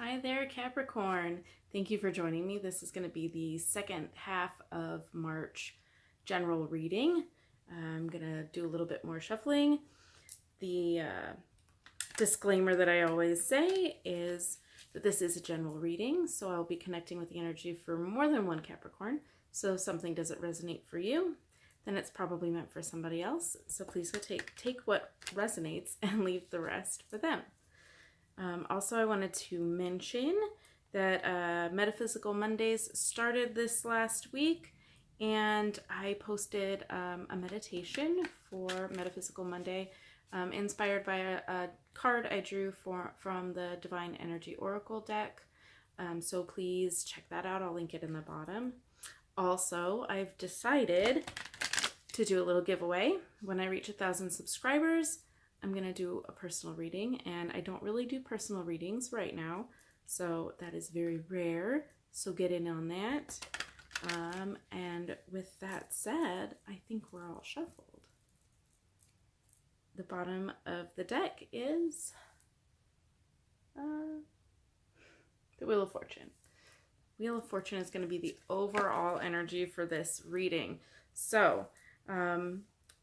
Hi there, Capricorn. Thank you for joining me. This is going to be the second half of March general reading. I'm going to do a little bit more shuffling. The disclaimer that I always say is that this is a general reading, so I'll be connecting with the energy for more than one Capricorn. So if something doesn't resonate for you, then it's probably meant for somebody else. So please go take what resonates and leave the rest for them. Also, I wanted to mention that Metaphysical Mondays started this last week, and I posted a meditation for Metaphysical Monday inspired by a card I drew from the Divine Energy Oracle deck. So please check that out. I'll link it in the bottom. Also, I've decided to do a little giveaway. When I reach 1,000 subscribers, I'm going to do a personal reading, and I don't really do personal readings right now, so that is very rare, so get in on that. And with that said, I think we're all shuffled. The bottom of the deck is the Wheel of Fortune. Wheel of Fortune is going to be the overall energy for this reading.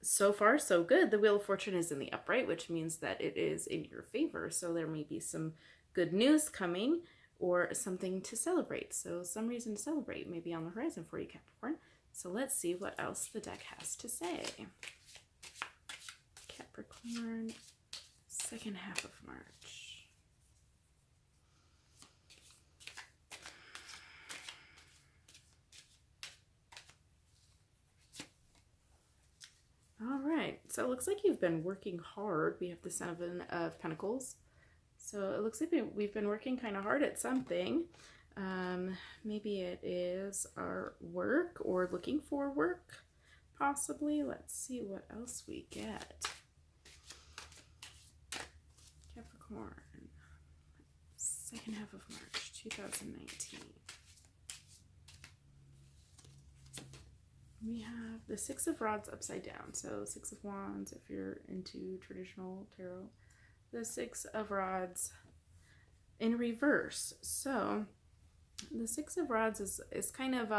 So far, so good. The Wheel of Fortune is in the upright, which means that it is in your favor. So there may be some good news coming or something to celebrate. So some reason to celebrate may be on the horizon for you, Capricorn. So let's see what else the deck has to say. Capricorn, second half of March. All right, so it looks like you've been working hard. We have the Seven of Pentacles. So it looks like we've been working kind of hard at something. Maybe it is our work or looking for work, possibly. Let's see what else we get. Capricorn, second half of March 2019. We have the Six of Rods upside down. So Six of Wands if you're into traditional tarot. The Six of Rods in reverse. So the Six of Rods is kind of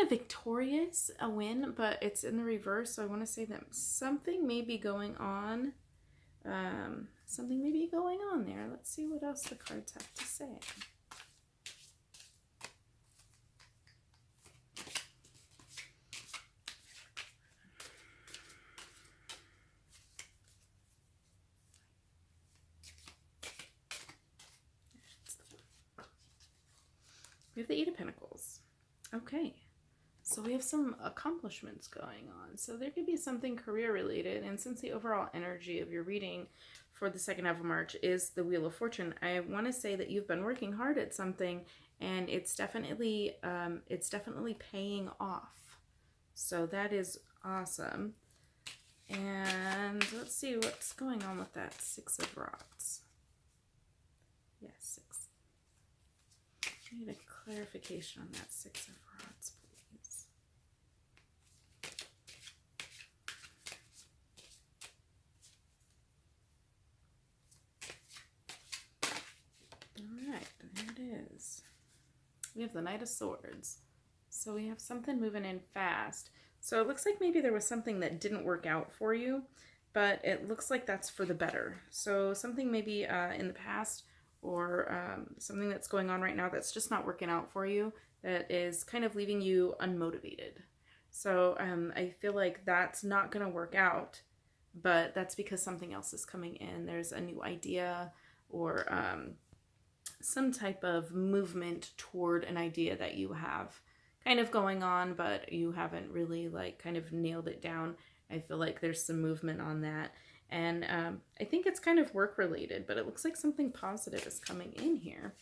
victorious, a win, but it's in the reverse. So I want to say that something may be going on. Something may be going on there. Let's see what else the cards have to say. We have the Eight of Pentacles. Okay, so we have some accomplishments going on. So there could be something career related, and since the overall energy of your reading for the second half of March is the Wheel of Fortune, I want to say that you've been working hard at something, and it's definitely paying off. So that is awesome. And let's see what's going on with that Six of Rods. Yes, six. I need a clarification on that Six of Rods, please. All right, there it is. We have the Knight of Swords. So we have something moving in fast. So it looks like maybe there was something that didn't work out for you, but it looks like that's for the better. So something maybe in the past, or something that's going on right now that's just not working out for you, that is kind of leaving you unmotivated. So I feel like that's not going to work out, but that's because something else is coming in. There's a new idea or some type of movement toward an idea that you have kind of going on, but you haven't really kind of nailed it down. I feel like there's some movement on that. And I think it's kind of work related, but it looks like something positive is coming in here.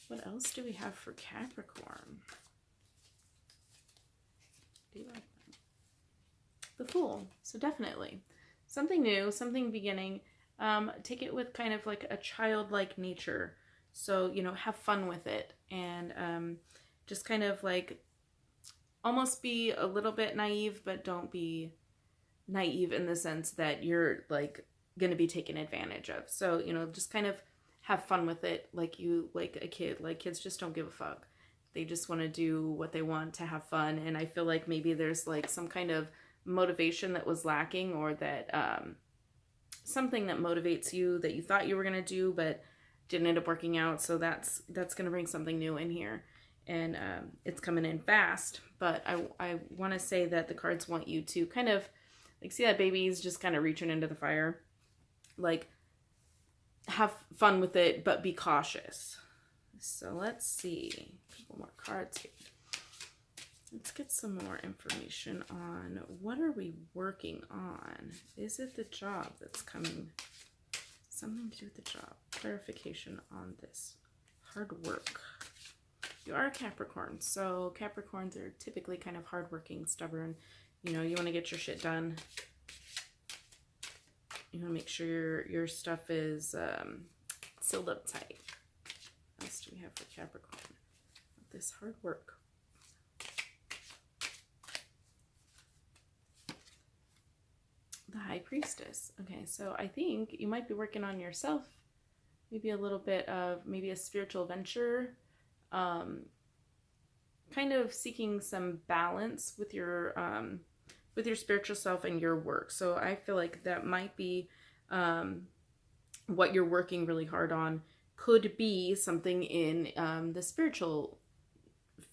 What else do we have for Capricorn? The Fool. So definitely something new, something beginning. Take it with kind of like a childlike nature. So, have fun with it, and just kind of almost be a little bit naive, but don't be naive in the sense that you're going to be taken advantage of. So, just kind of have fun with it like a kid. Like, kids just don't give a fuck. They just want to do what they want to have fun. And I feel like maybe there's like some kind of motivation that was lacking, or that something that motivates you that you thought you were going to do but didn't end up working out. So that's going to bring something new in here. And it's coming in fast. But I want to say that the cards want you to kind of, like, see that baby's just kind of reaching into the fire. Like, have fun with it, but be cautious. So let's see. A couple more cards here. Let's get some more information on what are we working on. Is it the job that's coming? Something to do with the job. Clarification on this. Hard work. You are a Capricorn, so Capricorns are typically kind of hardworking, stubborn. You know, you want to get your shit done. You want to make sure your stuff is sealed up tight. What else do we have for Capricorn? This hard work. The High Priestess. Okay, so I think you might be working on yourself. Maybe a little bit of, maybe a spiritual venture. Kind of seeking some balance with your spiritual self and your work. So I feel like that might be what you're working really hard on. Could be something in the spiritual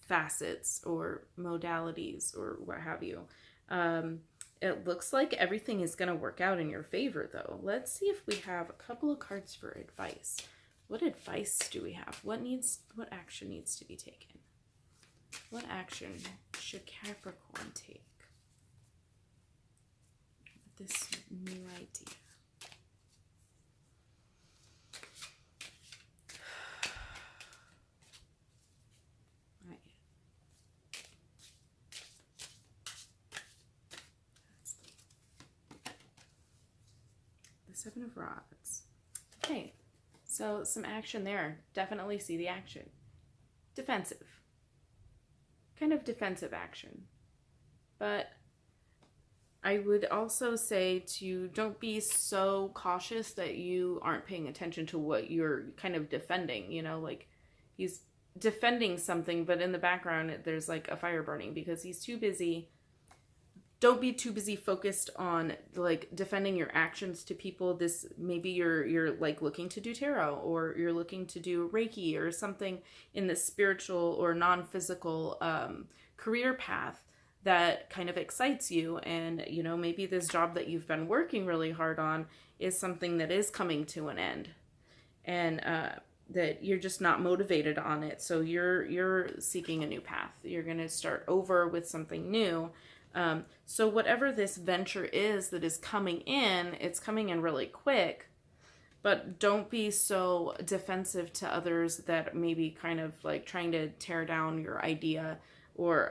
facets or modalities or what have you. It looks like everything is going to work out in your favor, though. Let's see if we have a couple of cards for advice. What advice do we have? What action needs to be taken? What action should Capricorn take with this new idea? Seven of Rods. Okay, so some action there. Definitely see the action. Defensive. Kind of defensive action. But I would also say to don't be so cautious that you aren't paying attention to what you're kind of defending. You know, like he's defending something, but in the background there's like a fire burning because he's too busy. Don't be too busy focused on like defending your actions to people. This maybe you're like looking to do tarot, or you're looking to do Reiki or something in the spiritual or non-physical career path that kind of excites you. And you know, maybe this job that you've been working really hard on is something that is coming to an end, and that you're just not motivated on it. So you're seeking a new path. You're going to start over with something new. So whatever this venture is that is coming in, it's coming in really quick, but don't be so defensive to others that maybe kind of like trying to tear down your idea, or,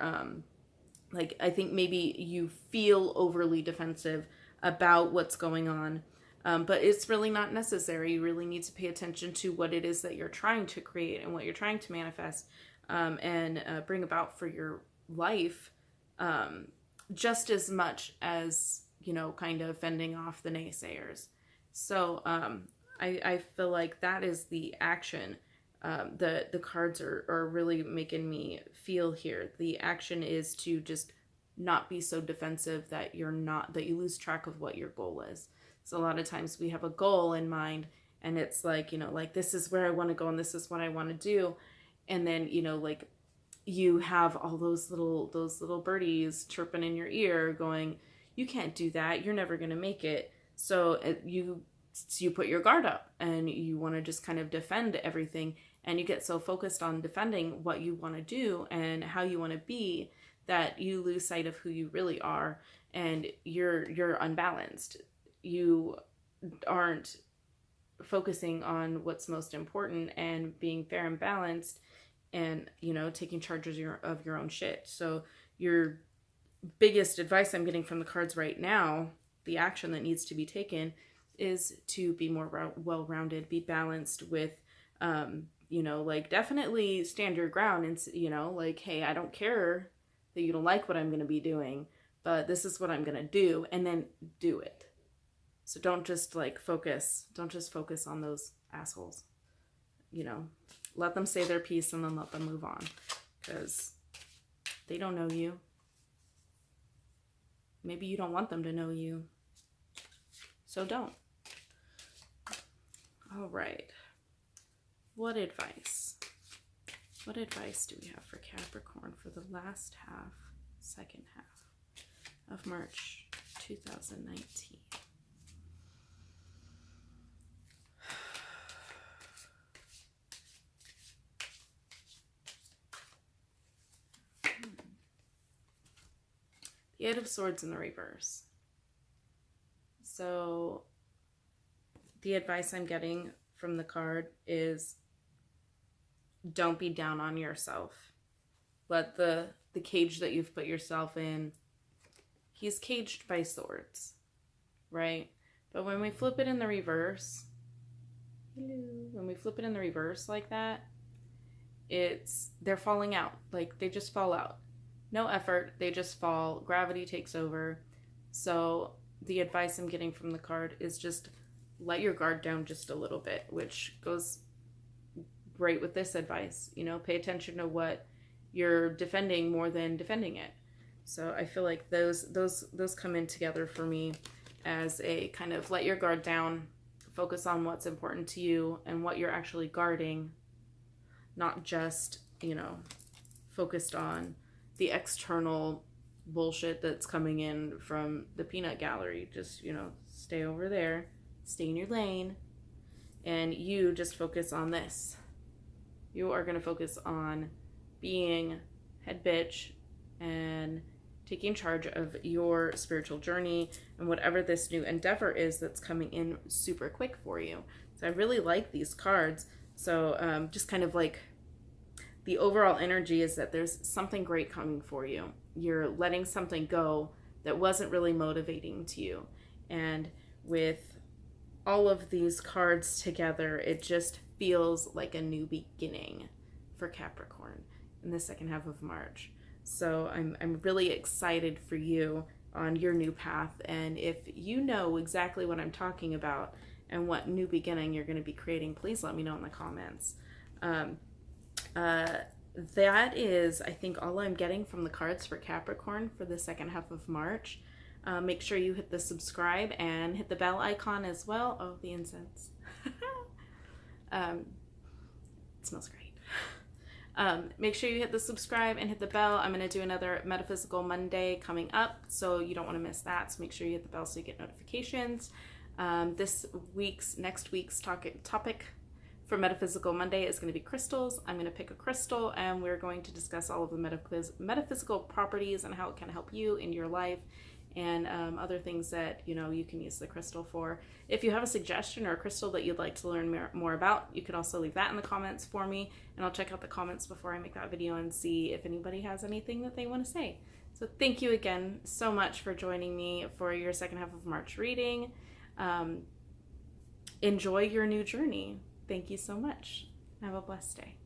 like, I think maybe you feel overly defensive about what's going on. But it's really not necessary. You really need to pay attention to what it is that you're trying to create and what you're trying to manifest, and bring about for your life. Just as much as, you know, kind of fending off the naysayers. So I feel like that is the action the cards are really making me feel here. The action is to just not be so defensive that you lose track of what your goal is. So a lot of times we have a goal in mind, and it's like, you know, like this is where I want to go and this is what I want to do. And then, you know, like you have all those little birdies chirping in your ear going, you can't do that. You're never going to make it. So you put your guard up and you want to just kind of defend everything. And you get so focused on defending what you want to do and how you want to be that you lose sight of who you really are, and you're unbalanced. You aren't focusing on what's most important and being fair and balanced, and, you know, taking charge of your own shit. So your biggest advice I'm getting from the cards right now, the action that needs to be taken, is to be more well-rounded, be balanced with, you know, like definitely stand your ground and, you know, like, hey, I don't care that you don't like what I'm going to be doing, but this is what I'm going to do, and then do it. So don't just focus on those assholes. you know, let them say their piece and then let them move on, because they don't know you. Maybe you don't want them to know you, so don't. All right. What advice do we have for Capricorn for the last half, second half of March 2019? The Eight of Swords in the reverse. So the advice I'm getting from the card is, don't be down on yourself. Let the cage that you've put yourself in, he's caged by swords, right? But when we flip it in the reverse, when we flip it in the reverse like that, they're falling out. Like, they just fall out. No effort, they just fall. Gravity takes over. So the advice I'm getting from the card is just let your guard down just a little bit, which goes great with this advice. You know, pay attention to what you're defending more than defending it. So I feel like those come in together for me as a kind of let your guard down, focus on what's important to you and what you're actually guarding, not just, you know, focused on the external bullshit that's coming in from the peanut gallery. Just, you know, stay over there, stay in your lane, and you just focus on this. You are going to focus on being head bitch and taking charge of your spiritual journey and whatever this new endeavor is that's coming in super quick for you. So I really like these cards. So just kind of like the overall energy is that there's something great coming for you. You're letting something go that wasn't really motivating to you. And with all of these cards together, it just feels like a new beginning for Capricorn in the second half of March. So I'm really excited for you on your new path. And if you know exactly what I'm talking about and what new beginning you're going to be creating, please let me know in the comments. That is, I think, all I'm getting from the cards for Capricorn for the second half of March. Make sure you hit the subscribe and hit the bell icon as well. Oh, the incense. It smells great. Make sure you hit the subscribe and hit the bell. I'm going to do another Metaphysical Monday coming up, so you don't want to miss that. So make sure you hit the bell so you get notifications. Next week's topic for Metaphysical Monday is going to be crystals. I'm going to pick a crystal and we're going to discuss all of the metaphysical properties and how it can help you in your life, and other things that, you know, you can use the crystal for. If you have a suggestion or a crystal that you'd like to learn more about, you could also leave that in the comments for me, and I'll check out the comments before I make that video and see if anybody has anything that they want to say. So thank you again so much for joining me for your second half of March reading. Enjoy your new journey. Thank you so much. Have a blessed day.